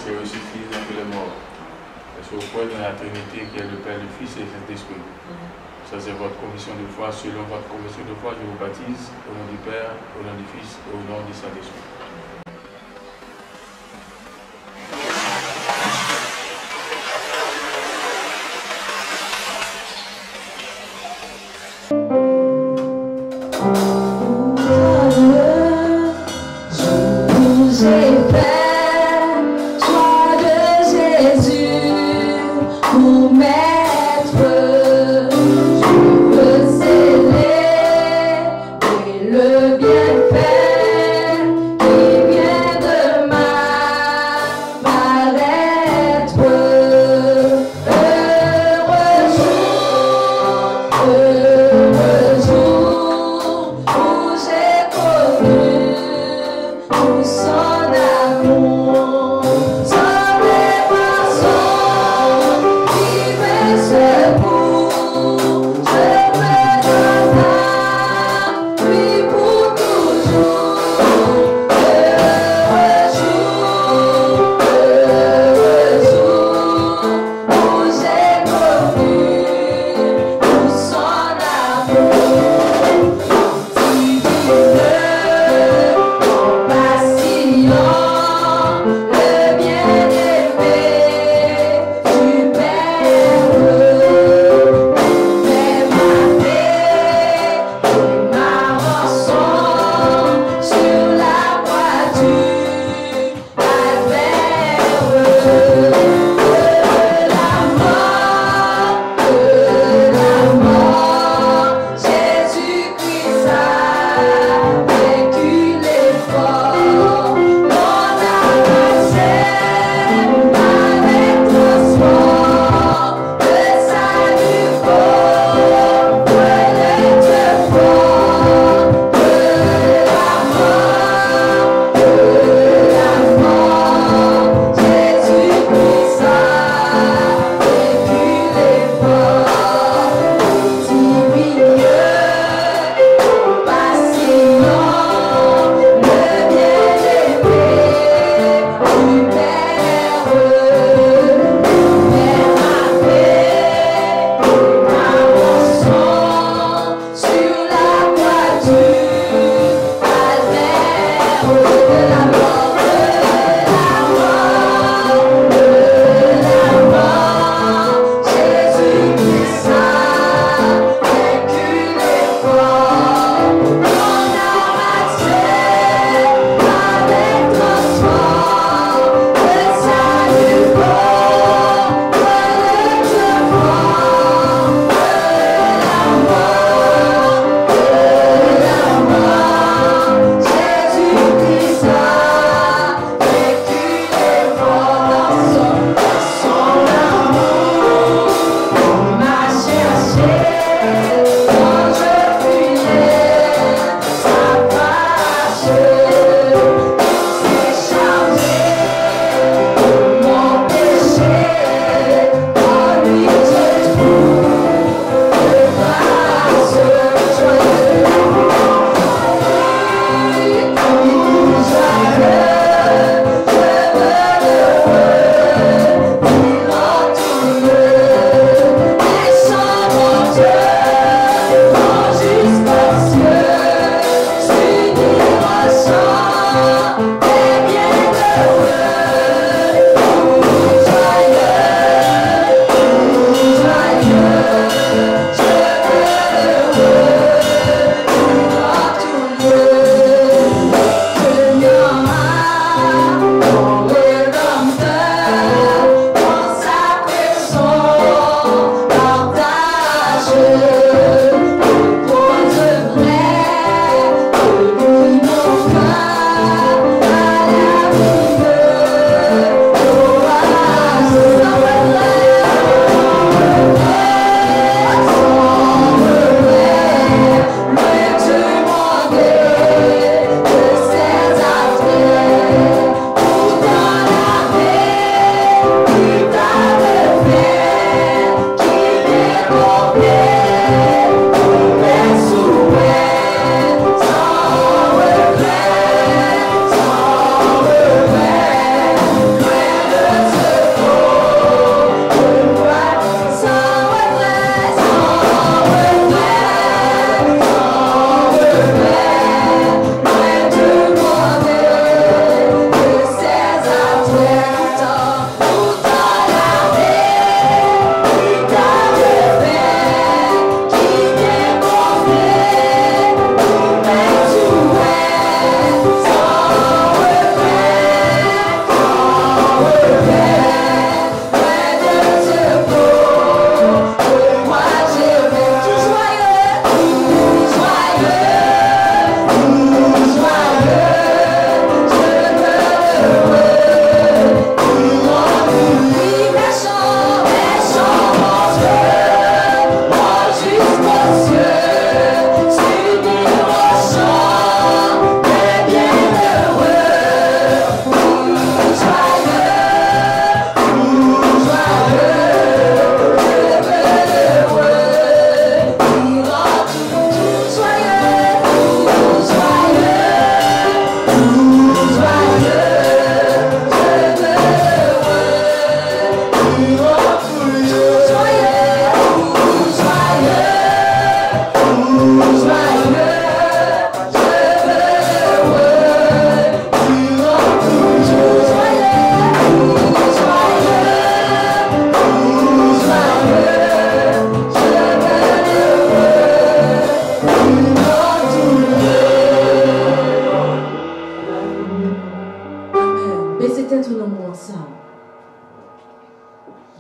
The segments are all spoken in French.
c'est ressuscité d'entre les morts. Parce que vous croyez dans la Trinité qui est le Père, le Fils et le Saint-Esprit. Ça, c'est votre confession de foi. Selon votre confession de foi, je vous baptise au nom du Père, au nom du Fils et au nom du Saint-Esprit. Son amour, son émotion, qui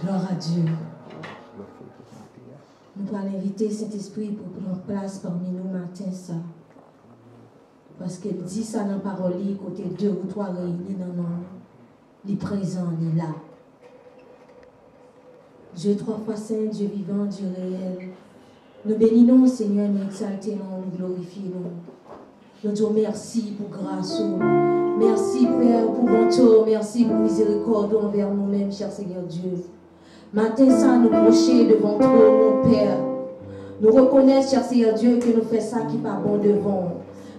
Gloire à Dieu. Nous allons inviter cet esprit pour prendre place parmi nous matin ça. Parce qu'il dit ça dans la parole, côté 2 ou 3 réunis dans le nom, il est présent, il est là. Dieu 3 fois saint, Dieu vivant, Dieu réel. Nous bénissons, Seigneur, nous exaltons, nous glorifions. Nous disons merci pour grâce. Merci, Père, pour bonté. Merci pour miséricorde envers nous-mêmes, cher Seigneur Dieu. Matin, ça, nous procher devant toi, mon Père. Nous reconnaissons, cher Seigneur Dieu, que nous faisons ça qui n'est pas bon devant.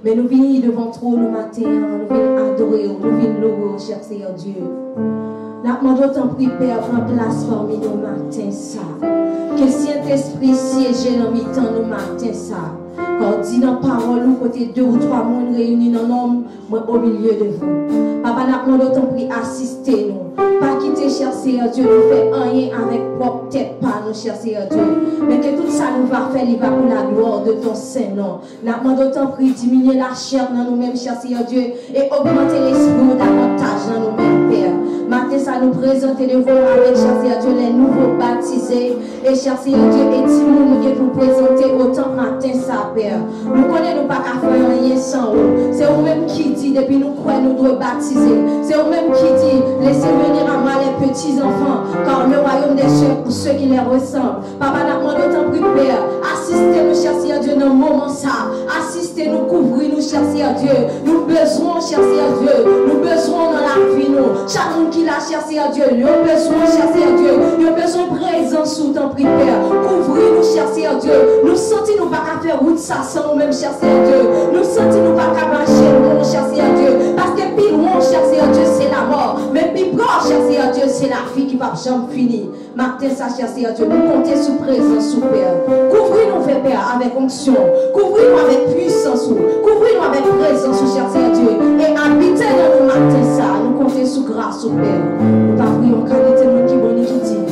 Mais nous venons devant toi, nous matin, nous venons adorer, nous venons louer, cher Seigneur Dieu. Nous demandons ton prix, Père, prends place parmi nous matin, ça. Que le Saint-Esprit siège dans mi-temps, nous matin, ça. Quand dit dans la parole, nous côté 2 ou 3 mondes réunis dans l'homme, moi au milieu de vous. Papa, nous demandons ton prix, assistez-nous. Pas quitter, cher Seigneur Dieu, nous fait rien avec propre tête, pas nous, cher Seigneur Dieu. Mais que tout ça nous va faire, il va pour la gloire de ton Saint-Nom. Nous demandons ton prix, diminuer la chair dans nous-mêmes, cher Seigneur Dieu, et augmenter l'esprit davantage dans nous-mêmes, Père. Matin, ça nous présente devant avec, cher Seigneur Dieu, les nouveaux baptisés. Et cher Seigneur Dieu, et dis-nous que vous présenter autant matin, ça, Père. Nous connaissons pas qu'à faire rien sans vous. C'est vous-même qui dit, depuis nous croyons, nous devons baptiser. C'est vous-même qui dit, laissez venir à moi les petits-enfants, car le royaume des cieux pour ceux qui les ressemblent. Papa, nous demandons ton prix, Père. Assistez-nous, cher Seigneur Dieu, dans le moment ça. Assistez-nous, couvrez-nous, cher Seigneur Dieu. Nous besoin, cher Seigneur Dieu. Nous besoin dans la vie, nous. Chaque monde qui l'a, cher Seigneur Dieu. Nous avons besoin, cher Seigneur Dieu. Nous avons besoin de présence sous ton prix, Père. Couvrez-nous, cher Seigneur Dieu. Nous sentons nous pas qu'à faire route ça sans nous-mêmes, cher Seigneur Dieu. Nous sentons nous pas qu'à marcher, non, cher Seigneur Dieu. Parce que plus loin, cher Seigneur Dieu, c'est la mort. Mais plus proche, cher Seigneur Dieu, c'est la vie qui va jamais finir. Matin, ça, cher Seigneur Dieu, nous comptons sous présence, sous Père. Couvrez-nous, Père, avec onction. Couvrez-nous avec puissance. Couvrez-nous avec présence, cher Seigneur Dieu. Et habitez dans nos matins, ça. Nous comptons sous grâce, sous Père. Nous pas prions qualité de qui bon qui dit.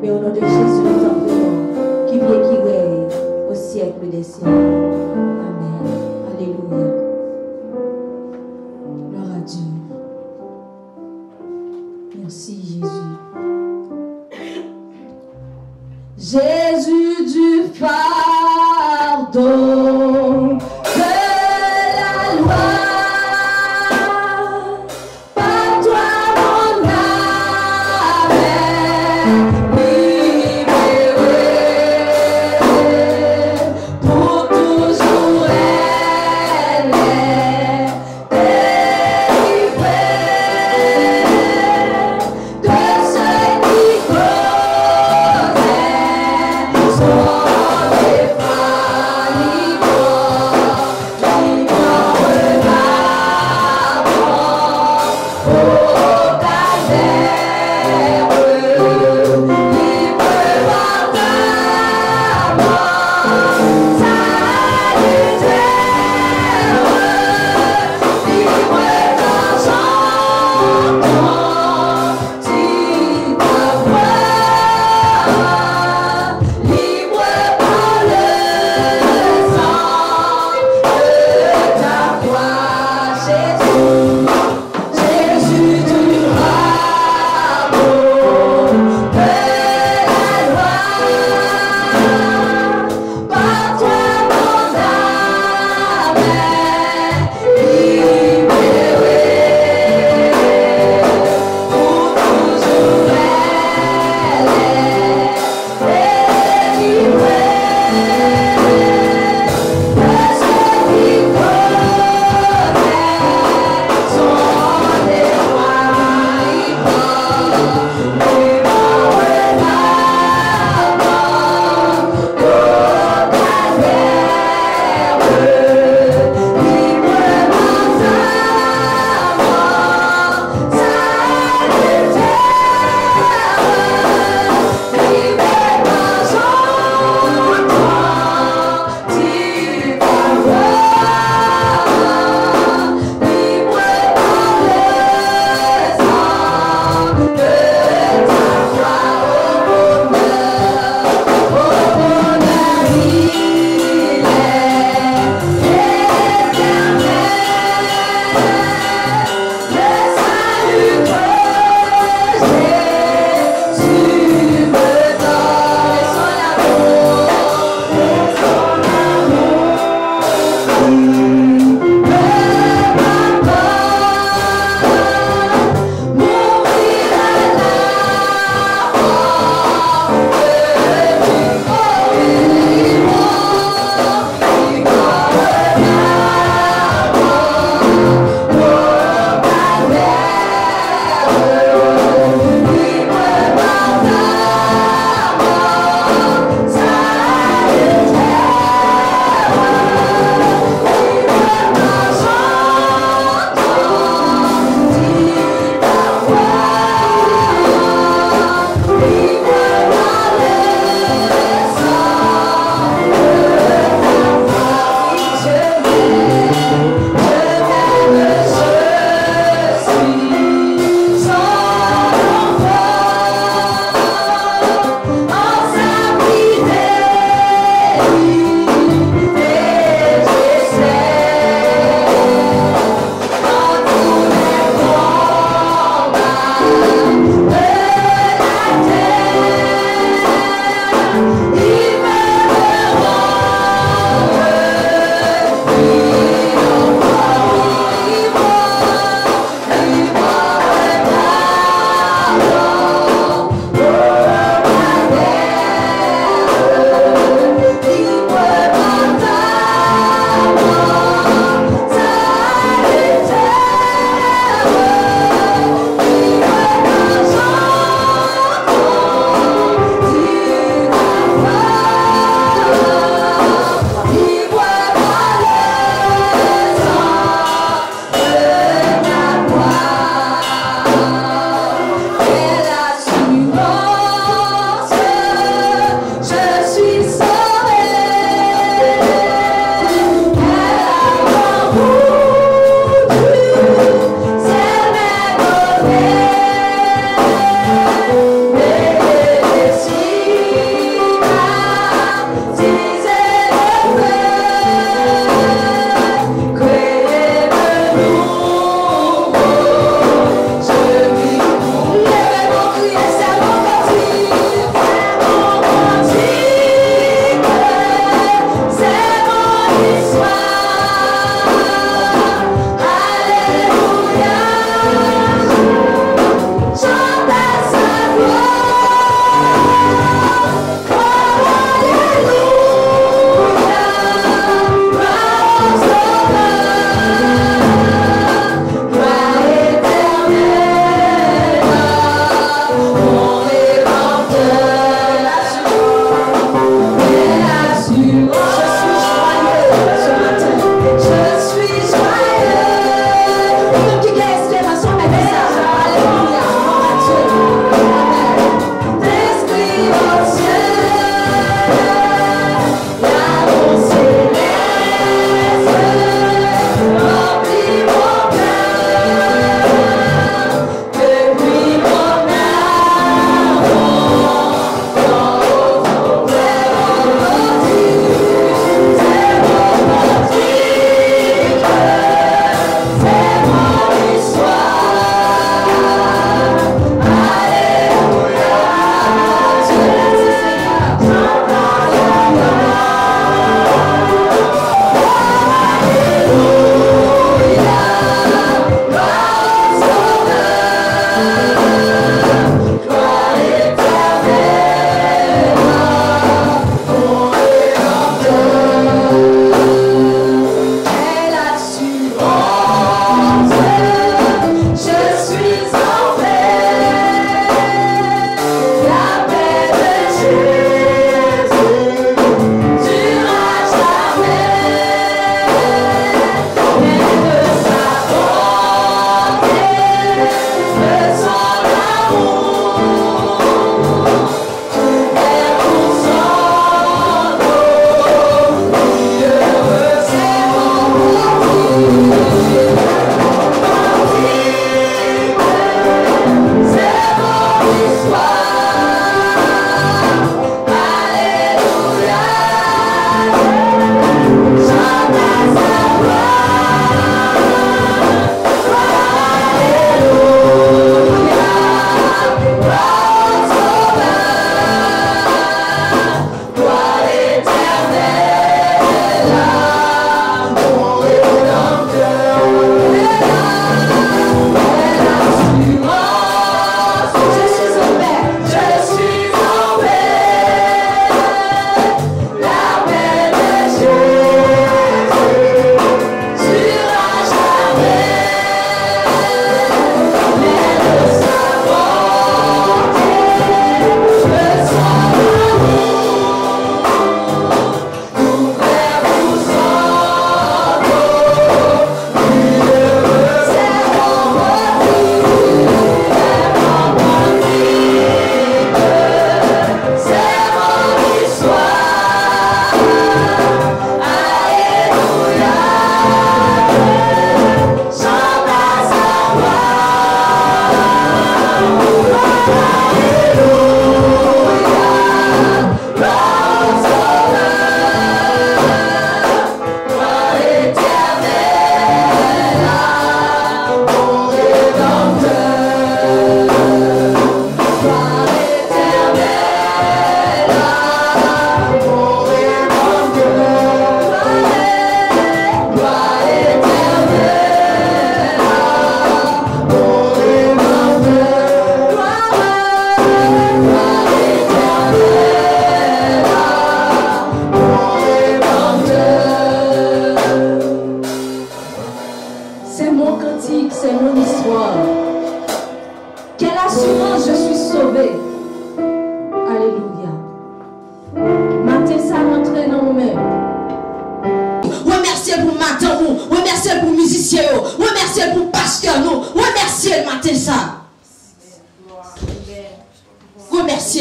Mais au nom de Jésus, nous t'en prions. Qui vient, qui règne au siècle des siècles. Amen. Alléluia. Gloire à Dieu. Merci, Jésus. Jésus du fardeau de la loi, par toi mon âme est libérée, pour toujours elle est délivrée de ce qui causait son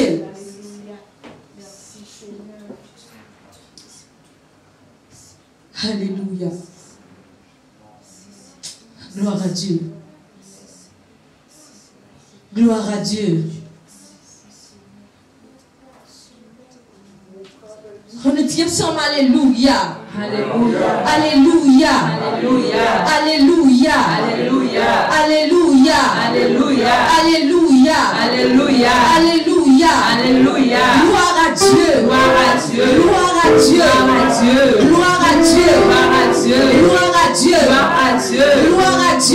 glorifier. Alléluia. Gloire à Dieu. Gloire à Dieu. On nous dit ensemble Alléluia. Alléluia. Alléluia. Alléluia. Alléluia. Alléluia. Alléluia. Alléluia. Alléluia. Alléluia. Alléluia. Alléluia. Gloire à Dieu. Gloire à Dieu. Gloire à Dieu. Gloire à Dieu. Gloire à Dieu. Gloire à Dieu. Gloire à Dieu. Gloire à Dieu. Gloire à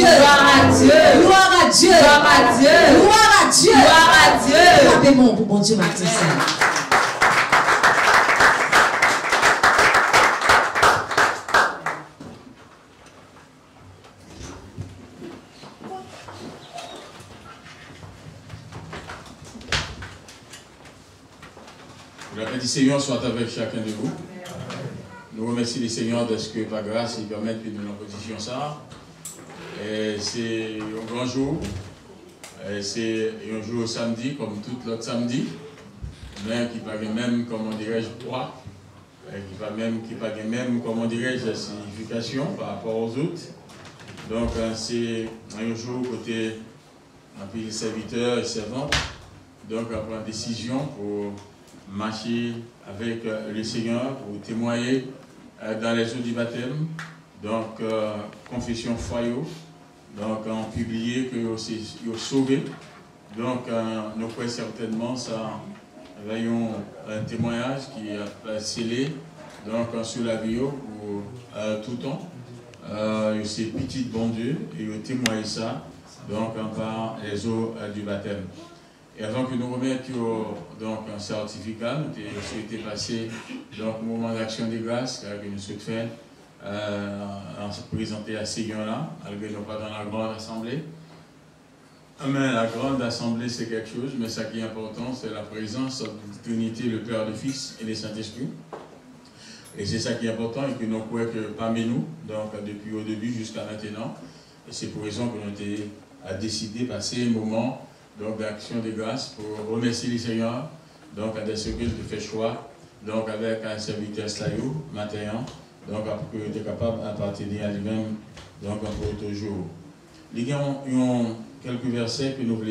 Dieu. Gloire à Dieu. Gloire à Dieu. Gloire à Dieu. Gloire à Dieu. Gloire à Dieu. Frappez-moi pour bon Dieu, Martin. La paix du Seigneur soit avec chacun de vous. Nous remercions les Seigneurs de ce que, par grâce, ils permettent que nous nous positions ça. C'est un grand jour. C'est un jour samedi, comme tout l'autre samedi, mais qui paraît même, comment dirais-je, poids, qui paraît même, comment dirais-je, signification par rapport aux autres. Donc, c'est un jour côté un serviteurs et servantes, donc à prendre décision pour marcher avec le Seigneur, pour témoigner dans les eaux du baptême, donc confession foi, donc on publié que vous êtes sauvés, donc nous croyons certainement ça, voyons un témoignage qui est scellé donc sur la vie pour tout temps, c'est petit bon Dieu et vous témoignez ça donc par les eaux du baptême. Et avant que nous remettions donc un certificat, nous avons souhaité passer donc un moment d'action de grâce que nous souhaitons faire en se présenter à ces gens-là, malgré nous pas dans la grande assemblée. Mais la grande assemblée c'est quelque chose, mais ce qui est important c'est la présence de la Trinité, le Père, le Fils et le Saint-Esprit. Et c'est ça qui est important et que nous croyons que parmi nous, donc depuis au début jusqu'à maintenant, et c'est pour raison que nous avons décidé de passer un moment donc d'action de grâce pour remercier les Seigneurs, donc à des services de faire choix, donc avec un serviteur Slayou, matin, donc pour qu'il était capable d'appartenir à lui-même, donc pour toujours. Il y a quelques versets que nous voulons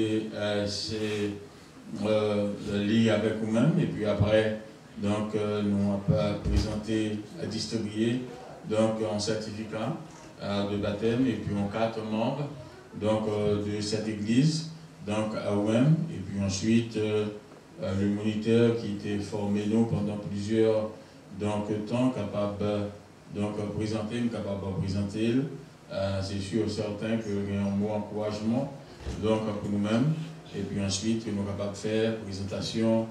lire avec vous-même, et puis après, donc nous allons présenter, distribuer, donc un certificat de baptême, et puis on 4 membres, donc de cette église, donc à OM, et puis ensuite le moniteur qui était formé nous pendant plusieurs temps, capable donc présenter, capable de présenter. C'est sûr certain qu'il y a un mot encouragement donc pour nous-mêmes, et puis ensuite nous sommes capables de faire présentation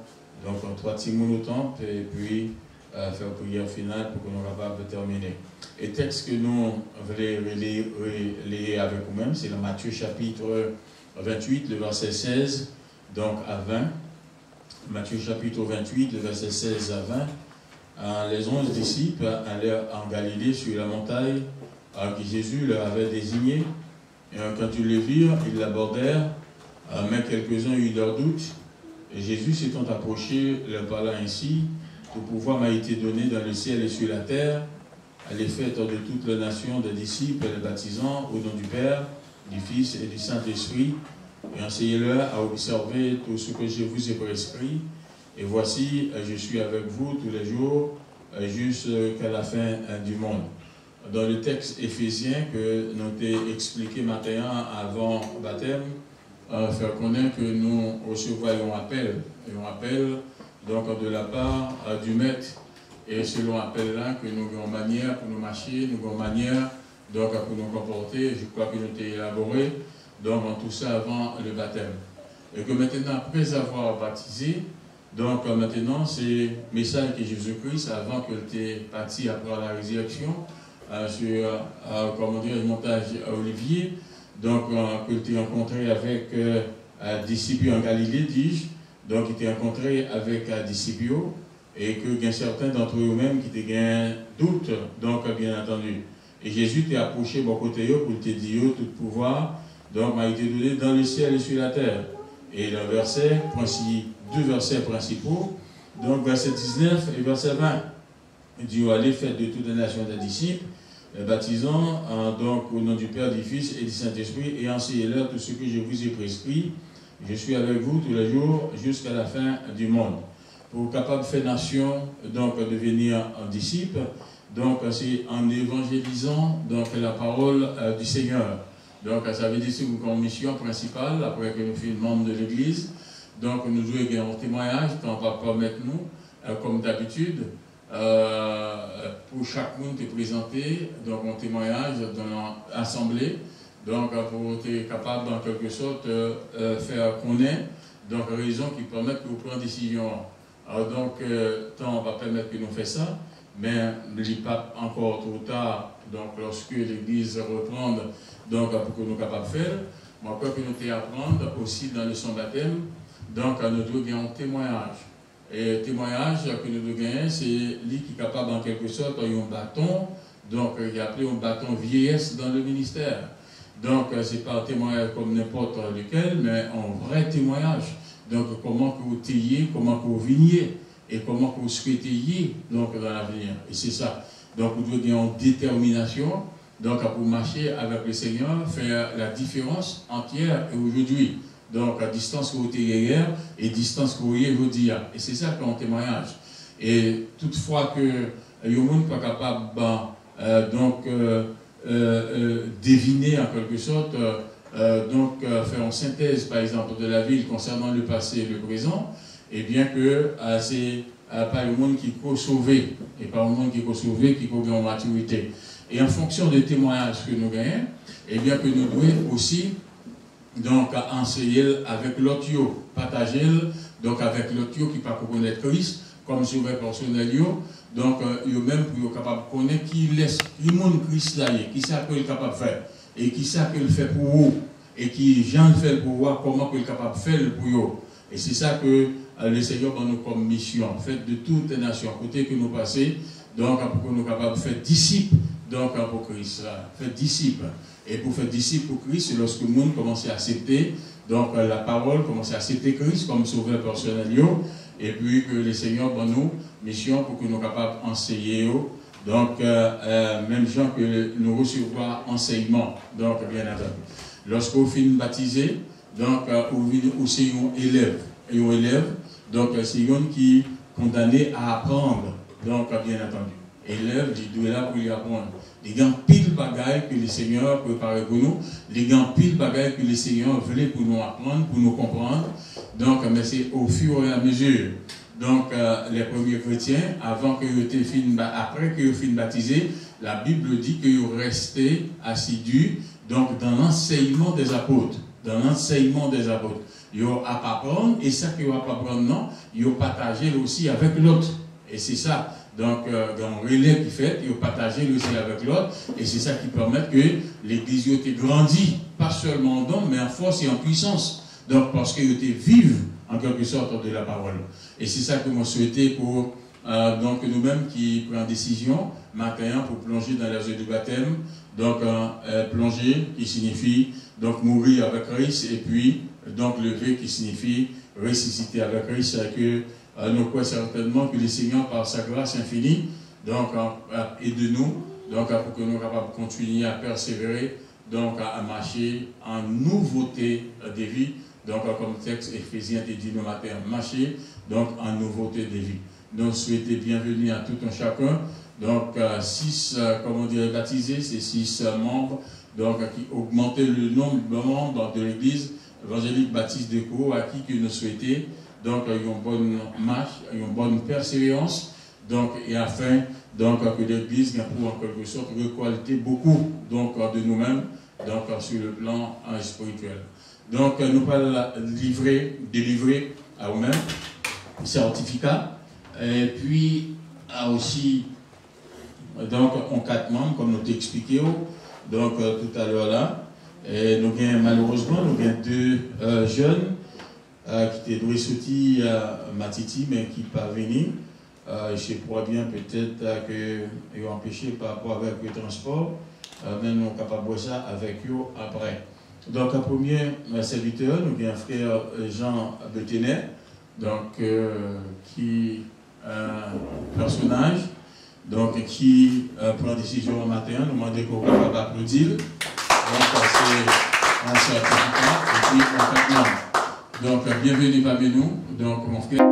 donc en 3 petits minutes et puis faire prière finale pour que nous soyons capables de terminer. Et le texte que nous voulons lire avec vous-même, c'est le Matthieu chapitre 28, le verset 16, donc à 20. Matthieu chapitre 28, le verset 16 à 20. Les 11 disciples allèrent en Galilée sur la montagne que Jésus leur avait désignée. Et quand ils le virent, ils l'abordèrent, mais quelques-uns eurent leurs doutes. Et Jésus s'étant approché, leur parla ainsi: tout pouvoir m'a été donné dans le ciel et sur la terre. Allez faire de toutes les nations des disciples, les baptisant au nom du Père, du Fils et du Saint-Esprit, et enseignez-leur à observer tout ce que je vous ai prescrit. Et voici, je suis avec vous tous les jours, jusqu'à la fin du monde. Dans le texte Éphésiens que nous avons expliqué matin avant le baptême, faire connaître que nous recevons un appel donc de la part du Maître. Et selon l'appel là, que nous avons manière pour nous marcher, nous avons manière donc pour nous comporter, je crois que nous avons élaboré donc en tout ça avant le baptême. Et que maintenant, après avoir baptisé, donc maintenant c'est le message de Jésus-Christ avant que tu aies parti après la résurrection sur comment dire, le montage Olivier, donc que tu as rencontré avec disciples en Galilée, dis-je, donc il t'a rencontré avec disciples et que il y a certains d'entre eux-mêmes qui t'ont un doute, donc bien entendu. Et Jésus t'a approché de côté pour te dire tout pouvoir, donc m'a été donné dans le ciel et sur la terre. Et le verset, deux versets principaux. Donc, verset 19 et verset 20. Dieu allez faire de toute la nation des disciples, baptisant donc au nom du Père, du Fils et du Saint-Esprit, et enseignez-leur tout ce que je vous ai prescrit. Je suis avec vous tous les jours jusqu'à la fin du monde. Pour capable de faire nation, donc devenir un disciple, donc c'est en évangélisant donc la parole du Seigneur. Donc ça veut dire que c'est une mission principale, après que nous sommes membres de l'Église. Donc nous devons gagner un témoignage, on va permettre nous, comme d'habitude, pour chaque monde te présenter donc un témoignage dans l'assemblée, donc pour être capable en quelque sorte faire connaître donc raisons qui permettent que vous preniez une décision. Alors donc temps va permettre que nous fassions ça, mais il n'est pas encore trop tard, donc lorsque l'Église reprend, donc pour que nous soyons capables de faire. Moi, quoi que nous devons apprendre aussi dans le son baptême, donc nous devons gagner un témoignage. Et le témoignage que nous devons gagner, c'est lui qui est capable en quelque sorte un bâton, donc il a appelé un bâton vieillesse dans le ministère. Donc ce n'est pas un témoignage comme n'importe lequel, mais un vrai témoignage. Donc comment que vous tayez, comment que vous veniez, et comment que vous souhaitez donc dans l'avenir. Et c'est ça. Donc vous devez gagner en détermination, donc pour marcher avec le Seigneur, faire la différence entière et aujourd'hui. Donc, à distance que vous êtes hier et distance que vous êtes aujourd'hui. Et c'est ça qu'on témoignage. Et toutefois que le monde n'est pas capable deviner en quelque sorte, faire une synthèse par exemple de la ville concernant le passé et le présent, et bien que c'est pas le monde qui peut sauver, et pas le monde qui peut sauver, qui peut gagner en maturité. Et en fonction des témoignages que nous gagnons, et bien que nous devons aussi donc enseigner avec l'autre, partager donc avec l'autre qui pas connaître Christ comme sauveur personnel, donc même pour être capable de connaître qui laisse le monde Christ là, qui ça qu'il est capable de faire et qui ça qu'il fait pour vous et qui Jean fait pour voir comment il est capable de faire pour vous. Et c'est ça que le Seigneur va nous comme mission, fait de toutes les nations, côté que nous passons, donc pour que nous soyons capables de faire disciples donc pour Christ, faire disciples. Et pour faire disciple pour Christ, c'est lorsque le monde commence à accepter donc la parole, commence à accepter Christ comme sauveur personnel, et puis que le Seigneur donne nous mission pour que nous soyons capables d'enseigner. Donc, même gens que nous recevons enseignement, donc bien entendu. Lorsque vous finissez baptisé, donc vous aussi un élève, et un élève, donc c'est un qui est condamné à apprendre, donc bien entendu. Élève, il doit là pour y apprendre. Les grands pile bagailles que le Seigneur prépare pour nous, les grands pile bagailles que le Seigneur voulait pour nous apprendre, pour nous comprendre. Donc, mais c'est au fur et à mesure. Donc, les premiers chrétiens, après que vous finissez baptisé, la Bible dit que vous restez assidus donc, dans l'enseignement des apôtres. Dans l'enseignement des apôtres. Ils ont à apprendre, et ça qu'ils ont à apprendre, non, ils ont partagé aussi avec l'autre. Et c'est ça. Donc, dans le relais qui fait, ils ont partagé aussi avec l'autre, et c'est ça qui permet que l'Église ait grandi, pas seulement en don, mais en force et en puissance. Donc, parce qu'ils étaient vivent, en quelque sorte, de la parole. Et c'est ça que moi souhaitais pour donc nous-mêmes qui prenons décision, matin, pour plonger dans les eaux du baptême. Donc, plonger qui signifie donc mourir avec Christ, et puis, donc lever qui signifie ressusciter avec Christ, que nous croyons certainement que le Seigneur, par sa grâce infinie, donc, aide-nous, donc, pour que nous soyons capables de continuer à persévérer, donc, à marcher en nouveauté de vie, donc, comme texte Éphésiens te dit le matin, marcher, donc, en nouveauté de vie. Nous souhaitons bienvenue à tout un chacun, donc, 6, comment dire, baptisés, c'est 6 membres, donc, qui augmentaient le nombre de membres de l'Église évangélique baptiste de Caux, à qui que nous souhaitons. Donc, une bonne marche, une bonne persévérance, donc, et afin donc, que l'Église pour en quelque sorte requalité beaucoup donc, de nous-mêmes, donc sur le plan spirituel. Donc, nous allons délivrer à nous-mêmes certificat, et puis aussi donc en 4 membres, comme nous t'ai expliqué donc tout à l'heure là. Et nous avons malheureusement 2 jeunes qui étaient doués sortis à Matiti, mais qui ne sont pas venus. Je crois bien peut-être qu'ils ont empêché par rapport avec le transport, mais nous sommes capables de voir ça avec eux après. Donc, le premier serviteur, nous avons un frère Jean Betenet, donc, qui personnage donc, qui prend décision au matin, nous demandons qu'on va applaudir. Donc, c'est un certificat et puis un traitement. Donc, bienvenue parmi nous. Donc, mon frère.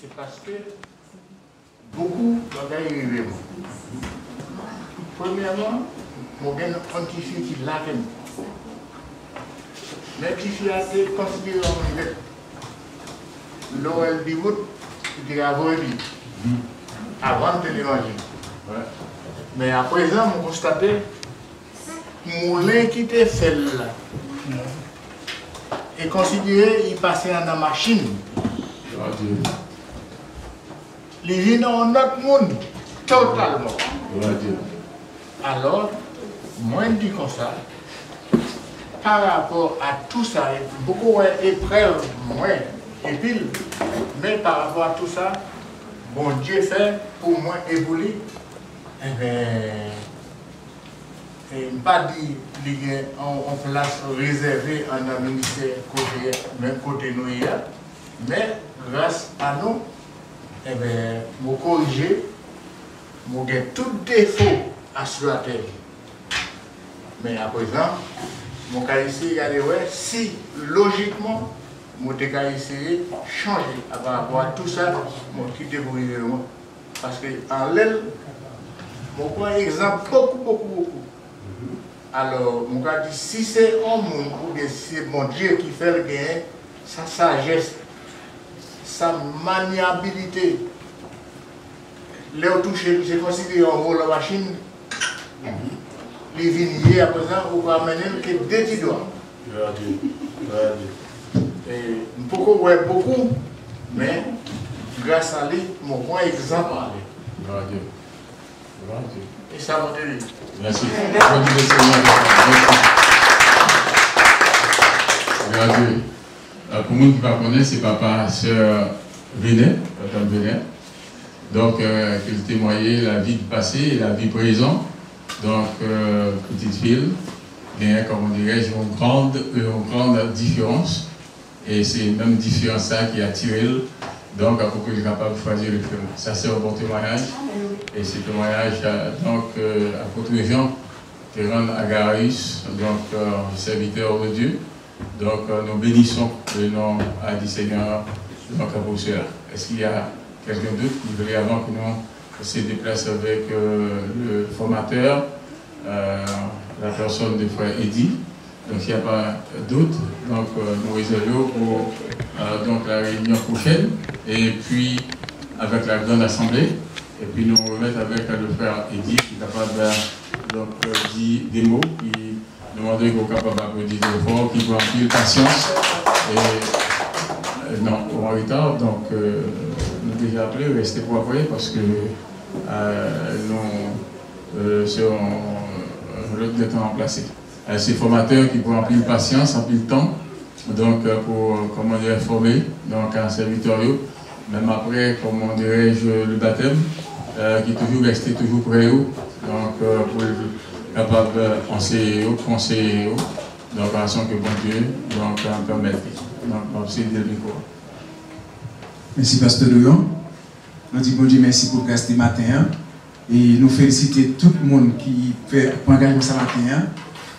c'est parce que beaucoup d'ont arrivé. Premièrement, mon gars a un tissu qui l'a fait. Mais le tissu a été considéré comme une l'OL du route, il a volé avant de l'évangile. Mais à présent, on constate que le moulin qui était fait là est considéré, il passait dans la machine. Les gens dans un autre monde, totalement. Alors, moi je dis comme ça, par rapport à tout ça, beaucoup d'épreuves, moins, et pile, mais par rapport à tout ça, bon Dieu fait pour moi évoluer. Eh bien, pas dit en place réservée en un ministère côté, même côté nous hier, mais grâce à nous, eh bien, nous corriger, nous avons tout défaut à sur la terre. Mais à présent, nous avons essayé de regarder si logiquement, nous avons essayé de changer par rapport à tout ça, nous quitter pour y aller. Parce qu'en l'aile, je prends un exemple beaucoup. Alors, je dis, si c'est un monde ou bien si c'est mon Dieu qui fait le gain, sa sagesse, sa maniabilité, les toucher, c'est considéré en haut la machine, les vignes à présent, on va amener que deux petits doigts. Beaucoup, mais grâce à lui, mon point exemple. Et ça m'a dit. Merci. Pour moi qui ne connaît, c'est papa, sœur Vénet, Madame Vénet. Donc, qui témoignait la vie du passé et la vie présente. Donc, petite fille, comme on dirait, une grande différence. Et c'est même différence ça qui a tiré, donc pour qu'il soit capable de choisir le chemin. Ça c'est un bon témoignage. Et ce témoignage, donc, apôtre Jean, qui rend à Garius, donc serviteur de Dieu. Donc nous bénissons le nom du Seigneur, donc pour cela. Est-ce qu'il y a quelqu'un d'autre qui voudrait, avant que nous se déplace avec le formateur, la personne du frère Eddy? Donc s'il n'y a pas d'autres, donc nous réservons pour donc, la réunion prochaine, et puis avec la grande assemblée, et puis nous remettre avec le frère Eddy qui est capable de dire des mots, qui demander qu'on est capable d'applaudir fort, qui doit remplir patience. Et non, on est en retard, donc nous déjà appelé, restez pour après parce que nous serons le temps remplacé. Ces formateurs qui vont remplir patience, remplir le temps, donc pour, comment dire, former donc un serviteur, même après, comment dirais-je, le baptême, qui est toujours resté toujours près eux, donc pour être capable d'enseigner, conseiller, donc en façon que bon Dieu donc permette. Donc c'est le micro. Merci Pasteur Doyon. Nous disons bon Dieu merci pour le ce matin et nous féliciter tout le monde qui fait un engagement ce matin,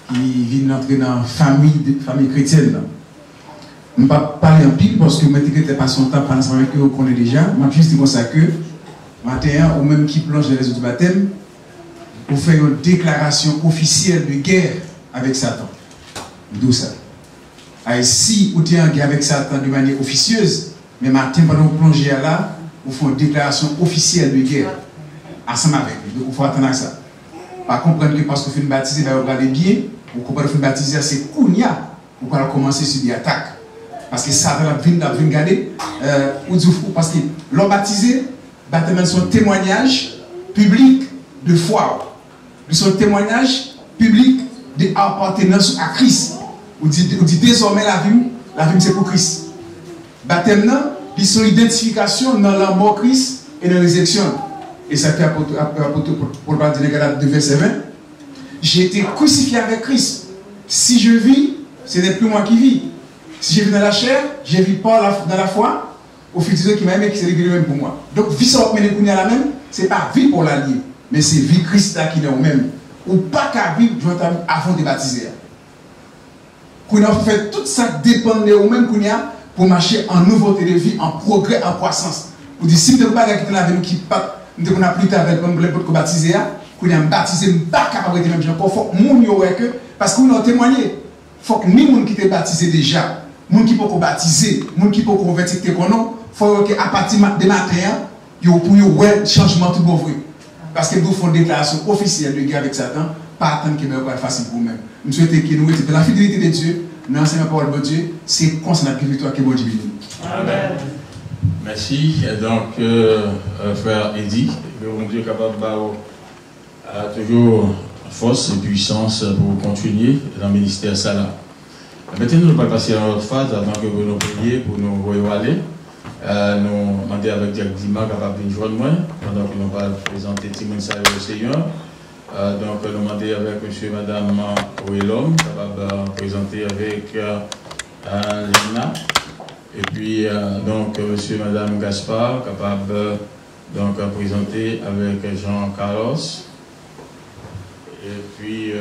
qui vient entrer dans la famille chrétienne. Je ne vais pas parler en pile parce que je ne pas son temps pendant ce que vous connaissez déjà. Je vais juste dire ça que matin, ou même qui plonge dans les autres baptêmes, vous faites une déclaration officielle de guerre avec Satan. D'où ça? Et si vous êtes en guerre avec Satan de manière officieuse, mais matin, pendant que vous plongez là, vous faites une déclaration officielle de guerre. Ensemble avec lui. Donc, il faut attendre à ça. Pas comprendre que parce que vous faites baptiser, vous regardez bien, vous comprenez que vous faites baptiser, c'est Kounia, vous pouvez commencer sur des attaques. Parce que Satan va venir garder, parce que l'homme baptisé, baptême son témoignage public de foi. Son témoignage public d'appartenance à Christ. On dit désormais la vie c'est pour Christ. Baptême, c'est son identification dans la mort Christ et dans la résurrection. Et ça fait pour le parler de Galates 2, verset 20. J'ai été crucifié avec Christ. Si je vis, ce n'est plus moi qui vis. Si je vis dans la chair, je vis pas dans la foi. Au fil de Dieu qui m'a aimé, qui s'est révélé même pour moi. Donc, vie ça va mener à la même, ce n'est pas vie pour l'allier, mais c'est vie Christ qui est au même. Ou pas qu'à vivre avant de baptiser. Qu'on a fait tout ça dépend de vous-même pour marcher en nouveauté de vie, en progrès, en croissance. Vous dites, si vous n'avez pas quitter la vie qui pas, nous avons plus tard avec le pour baptiser, qu'on a baptisé, pas capable de même gens. Il faut que nous que parce que nous avons témoigné. Il faut que nous qui étaient baptisés déjà, nous qui peuvent baptiser, nous qui peuvent convertir, il faut qu'à partir de matin, il y ait un changement tout beau. Parce que nous faisons une déclaration officielle de guerre avec Satan, pas attendre qu'il soit facile pour nous-mêmes. Nous souhaitons que nous étions dans la fidélité de Dieu, dans l'enseignement de la parole de Dieu, c'est concernant la victoire que Dieu bénit. Amen. Merci. Donc, frère Eddy, que mon Dieu est capable de toujours force et puissance pour continuer dans le ministère Salah. Maintenant, nous allons passer à notre phase avant que vous nous priez pour nous aller. Nous demandons avec Jacques Dima capable de nous joindre pendant que nous allons présenter Timon Sayo au Seigneur. Donc, nous demandons avec monsieur et madame Ouelom capable de présenter avec Lina. Et puis, donc, monsieur et madame Gaspard capable donc de présenter avec Jean-Carlos. Et puis,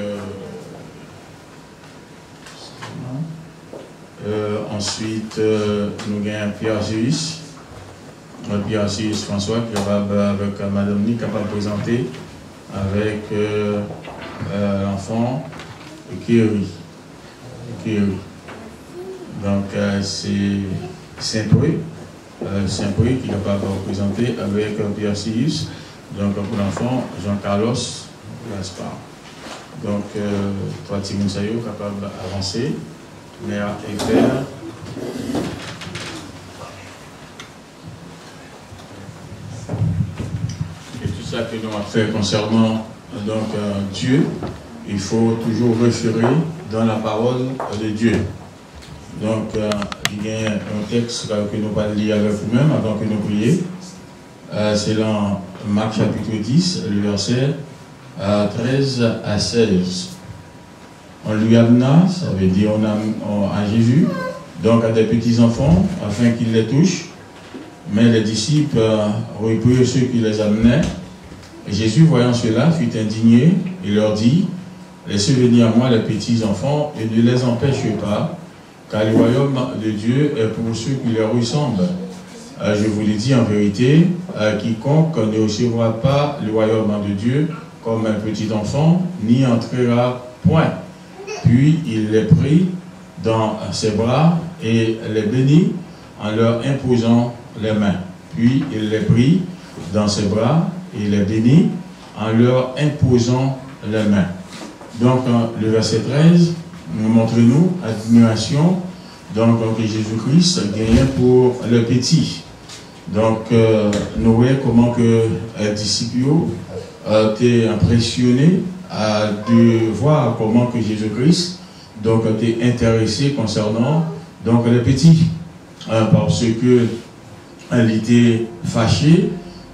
ensuite, nous avons Pierre Jésus, Pierre Jésus François, qui est capable, avec madame Nick, capable de présenter avec l'enfant Kéry. Donc, c'est Saint-Pouy qui est capable de présenter avec Pierre Jésus, donc pour l'enfant Jean-Carlos Gaspard. Donc, toi, Timon Sayo, capable d'avancer. Mère et Père. Et tout ça que nous avons fait concernant donc, Dieu, il faut toujours référer dans la parole de Dieu. Donc, il y a un texte que nous allons lire avec vous-même avant que nous prions. C'est dans Marc chapitre 10, le verset 13 à 16. On lui amena, ça veut dire on a à Jésus, donc à des petits-enfants, afin qu'ils les touchent. Mais les disciples reprirent ceux qui les amenaient. Et Jésus, voyant cela, fut indigné et leur dit, laissez venir à moi les petits-enfants et ne les empêchez pas, car le royaume de Dieu est pour ceux qui leur ressemblent. Je vous l'ai dit en vérité, quiconque ne recevra pas le royaume de Dieu comme un petit enfant, n'y entrera point. Puis il les prit dans ses bras et les bénit en leur imposant les mains. Puis il les prit dans ses bras et les bénit en leur imposant les mains. Donc le verset 13 nous montre-nous admiration donc que Jésus-Christ gagnait pour le petit. Donc nous voyons comment que les disciples étaient impressionnés de voir comment que Jésus-Christ donc était intéressé concernant donc les petits, parce que elle était fâchée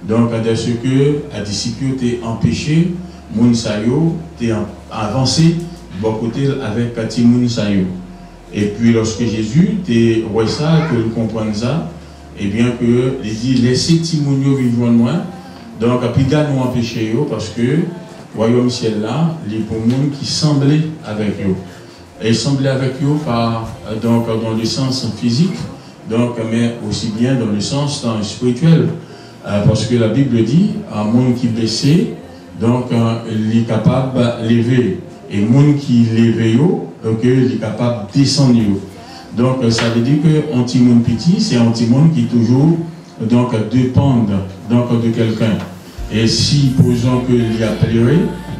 donc de ce que les disciples étaient empêchés, Mounsayo était avancé bon côté avec Timoun Sayo. Et puis lorsque Jésus était ouais ça, que nous comprenons ça, et bien que il dit laissez Timounio vivre moi, donc puis nous empêcher parce que royaume ciel là, les pour monde qui semblaient avec eux. Et ils semblaient avec eux par donc dans le sens physique, donc mais aussi bien dans le sens spirituel, parce que la Bible dit un monde qui blessé, donc il est capable de lever, et monde qui lève il est capable de descendre. Donc ça veut dire que un petit monde petit, c'est un petit monde qui toujours donc dépend donc de quelqu'un. Et si posons qu'il y a pleuré,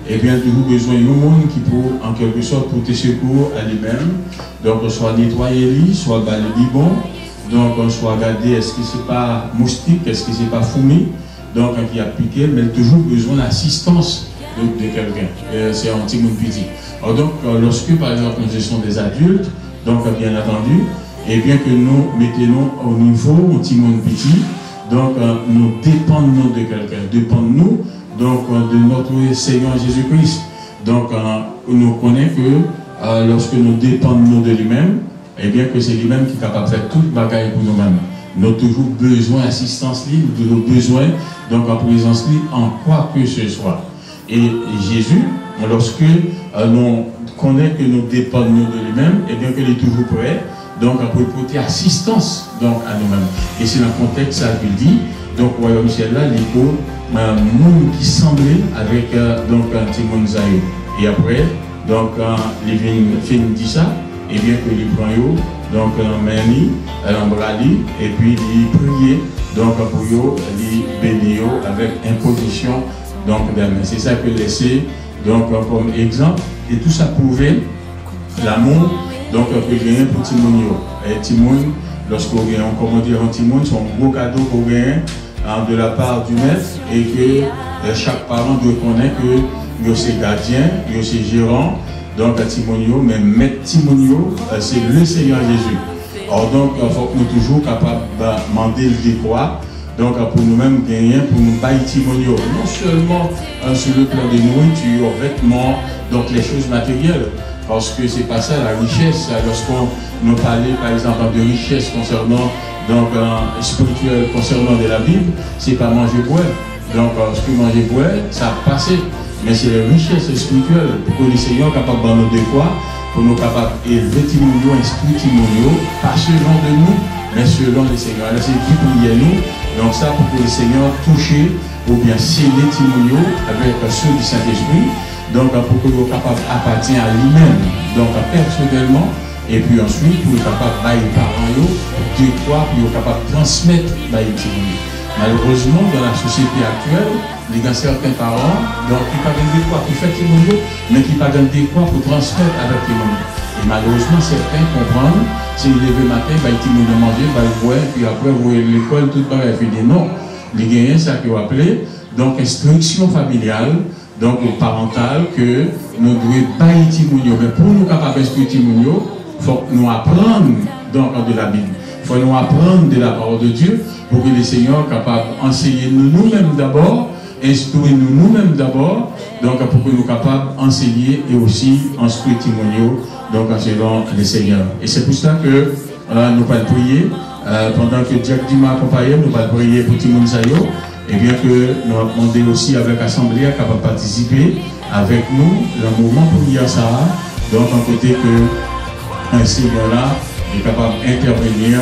eh bien toujours besoin d'un monde qui peut en quelque sorte porter secours à lui-même. Donc soit nettoyer lui, soit balayer bon, donc soit regarder est-ce que c'est pas moustique, est-ce que c'est pas fourmi, donc qui a piqué, mais toujours besoin d'assistance de quelqu'un. C'est un petit monde petit. Alors donc lorsque par exemple nous sommes des adultes, donc bien entendu, et bien que nous mettons au niveau un petit monde petit, donc nous dépendons de quelqu'un, dépendons donc de notre Seigneur Jésus-Christ. Donc nous connaissons que lorsque nous dépendons de lui-même, et bien que c'est lui-même qui est capable de faire toute bagaille pour nous-mêmes. Nous avons toujours besoin d'assistance libre, nous avons besoin donc en présence libre en quoi que ce soit. Et Jésus, lorsque nous connaissons que nous dépendons de lui-même, et bien qu'il est toujours prêt, donc pour porter assistance donc, à nous-mêmes. Et c'est dans le contexte ça qu'il dit, donc royaume ciel là, il faut un monde qui semblait avec donc un petit monde zaïo. Et après, donc les filles dit ça, et bien que les prend donc l'emmène, l'embrali, et puis il prier donc pour eux, les bénir avec imposition donc des mains. C'est ça que laisser donc comme exemple, et tout ça prouvait l'amour donc que gagner pour Timoun. Et Timoun, lorsqu'on commande un Timoun, c'est un gros cadeau pour gagner de la part du maître, et que chaque parent doit connaître que c'est gardien, c'est gérant, donc à Timoun, mais maître Timoun, c'est le Seigneur Jésus. Alors donc, il faut que nous soyons toujours capables de demander le quoi, donc pour nous-mêmes gagner, pour nous bailler Timoun, non seulement sur le plan des nourritures, vêtements, donc les choses matérielles. Parce que c'est pas ça la richesse. Lorsqu'on nous parlait par exemple de richesse concernant donc spirituel concernant de la Bible, c'est pas manger boire. Donc ce que manger boire, ça a passé. Mais c'est la richesse spirituelle pour que les seigneurs soient capables de nous de quoi, pour nous capables d'élever Timonio, instruire Timonio, pas selon de nous, mais selon les seigneurs. Là c'est qui prier nous. Donc ça pour que les seigneurs touchent ou bien sceller Timonio avec ceux du Saint-Esprit. Donc pour que nous soyons capables d'appartenir à lui-même, donc personnellement, et puis ensuite pour être capable de bailler les parents, de quoi pour être capable de transmettre bailler les. Malheureusement, dans la société actuelle, il y a certains parents donc, qui ne pas de quoi pour faire les, mais qui ne pas de quoi pour transmettre avec les. Et malheureusement, certains comprennent, si ils lèvent le matin, bailler les manger, bailler boire, puis après vous voyez l'école, tout le monde fait non. Les gagnants, ça qu'on appelle donc instruction familiale. Donc, parental, que nous devons bailler Timounio. Mais pour nous capables d'instruire Timounio, il faut que nous apprendre donc, de la Bible. Il faut nous apprendre de la parole de Dieu pour que les seigneurs soient capables d'enseigner nous-mêmes d'abord, instruire nous-mêmes d'abord, donc pour que nous soyons capables d'enseigner et aussi instruire Timounio, donc selon les seigneurs. Et c'est pour ça que nous allons prier. Pendant que Jack Dima accompagne, nous allons prier pour Timon Zayo. Et bien que nous allons demander aussi avec l'Assemblée capable de participer avec nous dans le moment pour prier ça. Donc, en côté que un Seigneur là est capable d'intervenir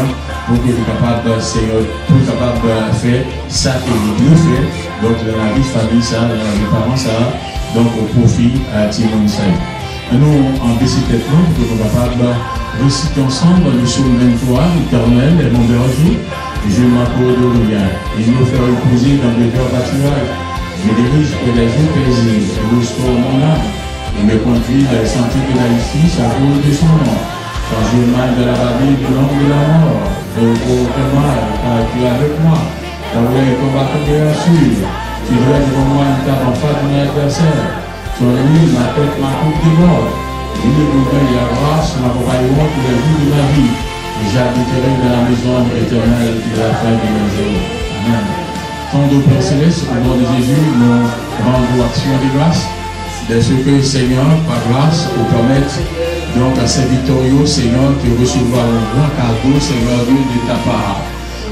pour que nous capable Seigneur pour capable de faire ça que nous fait. Donc, dans la vie de famille, ça, dans la vie de parents, ça, donc au profit à Timon Zayo. Nous, en décidé pour que nous capables de réciter ensemble le psaume 23, l'Éternel est mon berger, je m'accorde de rien. Il me fait reposer dans le cœur pâturage. Je dirige près des eaux paisibles, je restaure mon âme. Il me conduit dans les sentiers de la justice à cause de son nom. Quand je mal de la babine de l'homme de la mort, je ne vois aucun mal, car tu es avec moi. Quand vous avez combattu de la sûre, tu dois devant moi une table en face de mon adversaire. Sur lui, ma tête, ma coupe de mort. Il me donne la grâce, m'accompagnement tous les jours de ma vie. Et j'habiterai dans la maison éternelle de la fin de mes jours. Amen. Tant de Père Céleste, au nom de Jésus, nous rendons action de grâce. De ce que, Seigneur, par grâce, vous permette donc à ces victorieux, Seigneur, de recevoir un grand cadeau, Seigneur Dieu, de ta part.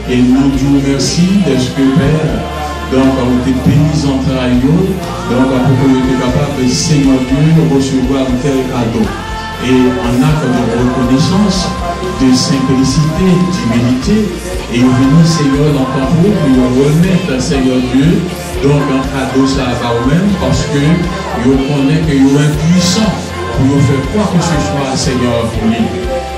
Et nous disons merci de ce que, Père, donc on était bénis en travail, donc pour que nous soyons capables, Seigneur Dieu, de recevoir un tel cadeau. Et en acte de reconnaissance, de simplicité, d'humilité, et nous venons, Seigneur, dans ton pour nous remettre, Seigneur Dieu, donc un cadeau ça va vous-même, parce que nous connaissons que nous sommes impuissants pour nous faire quoi que ce soit, Seigneur, pour lui.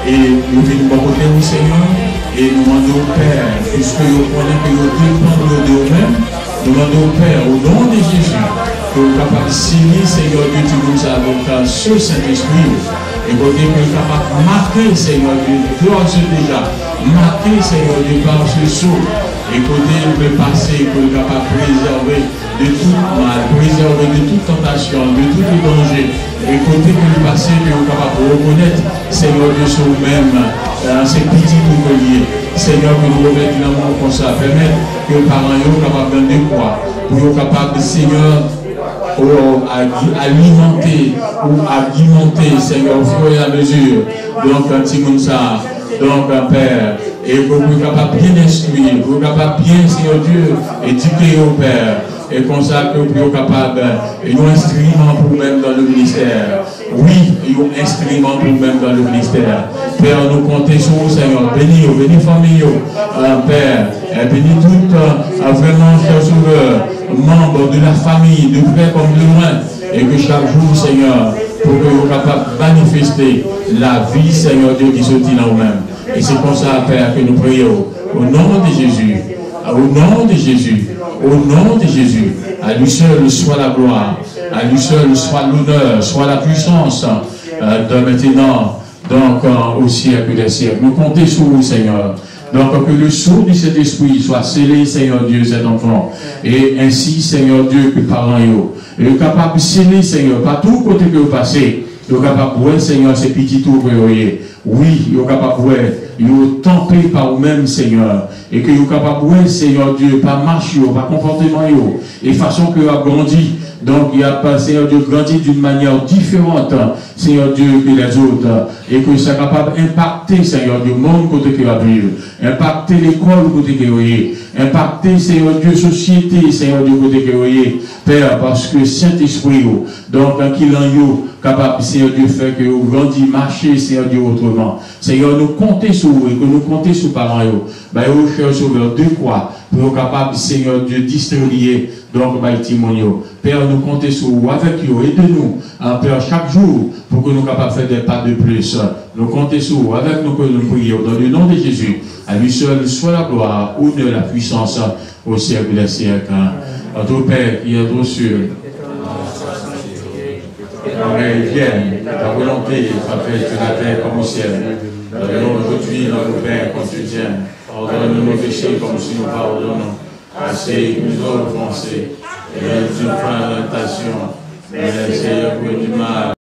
Et nous venons côté vous, Seigneur, et nous demandons au Père, puisque nous connaissons que nous dépendons de nous-mêmes, nous demandons au Père, au nom de Jésus, que nous sommes capables de signer, Seigneur Dieu, tu nous as donc ce Saint-Esprit, et que nous sommes capables de marquer, Seigneur Dieu, d'ores et déjà, marquer, Seigneur Dieu, par ce saut, et que nous pouvons passer, que nous sommes capables de préserver de tout mal, préserver de toute tentation, de tout danger, et côté que nous passons, que nous sommes capables de reconnaître, Seigneur Dieu, sur nous-mêmes, ces petits ouvriers, Seigneur, que nous remettons l'amour comme ça, permettre que les parents soient capables de quoi, pour être capables, Seigneur, alimenter ou alimenter, Seigneur, au fur et à mesure, donc un petit monde ça, donc un Père, et que vous soyez capable de bien instruire, vous soyez capable de bien, Seigneur Dieu, éduquer au Père. Et comme ça que vous êtes capable, et nous instrument pour nous-mêmes dans le ministère. Oui, nous instrument pour nous-mêmes dans le ministère. Père, nous comptons sur vous, Seigneur. Bénis famille, Père. Bénis toutes, vraiment, chers sauveurs, membres de la famille, de près comme de loin. Et que chaque jour, Seigneur, pour que vous soyez capable de manifester la vie, Seigneur Dieu, qui se tient en vous-même. Et c'est comme ça, Père, que nous prions. Au nom de Jésus. Au nom de Jésus. Au nom de Jésus, à lui seul soit la gloire, à lui seul soit l'honneur, soit la puissance de maintenant, donc au siècle des siècles. Nous comptons sur vous, Seigneur. Donc que le sceau de cet esprit soit scellé, Seigneur Dieu, cet enfant. Et ainsi, Seigneur Dieu, que parents, et capable de sceller, Seigneur, par tout côté que vous passez, vous capable de voir, Seigneur, ces petits tours que vous voyez. Oui, vous capable de voir, vous tempez par vous-même, Seigneur. Et que vous capable de, Seigneur Dieu, par marche, par comportement, et façon que vous avez grandi. Donc, il y a pas, Seigneur Dieu, grandi d'une manière différente, Seigneur Dieu, que les autres. Et que ça capable d'impacter, Seigneur Dieu, le monde côté que vous vivez. Impacter l'école côté que vous voyez. Impacter, Seigneur Dieu, société, Seigneur Dieu, côté que vous voyez. Père, parce que Saint-Esprit, donc, qu'il en est capable, Seigneur Dieu, fait que vous grandissez, marchez, Seigneur Dieu, autrement. Seigneur, nous comptons sur vous et que nous comptons sur parents, bah, vous, chers sauveurs, de quoi, pour être capable, Seigneur Dieu, distribuer, donc, bah, témoigner. Père, nous comptons sur vous, avec vous, aidez-nous, Père, chaque jour, pour que nous soyons capables de faire des pas de plus. Nous comptons sur vous, avec nous, que nous prions, dans le nom de Jésus. À lui seul soit la gloire, ou de la puissance, au siècle des siècles. Notre Père, qui est aux cieux, vienne, ta volonté soit faite sur la terre comme au ciel. Donne-nous aujourd'hui notre pain quotidien. Pardonne-nous nos péchés comme si nous pardonnons. Assez que nous avons offensés. Et laisse-nous pas la tentation. Mais Seigneur, pour du mal.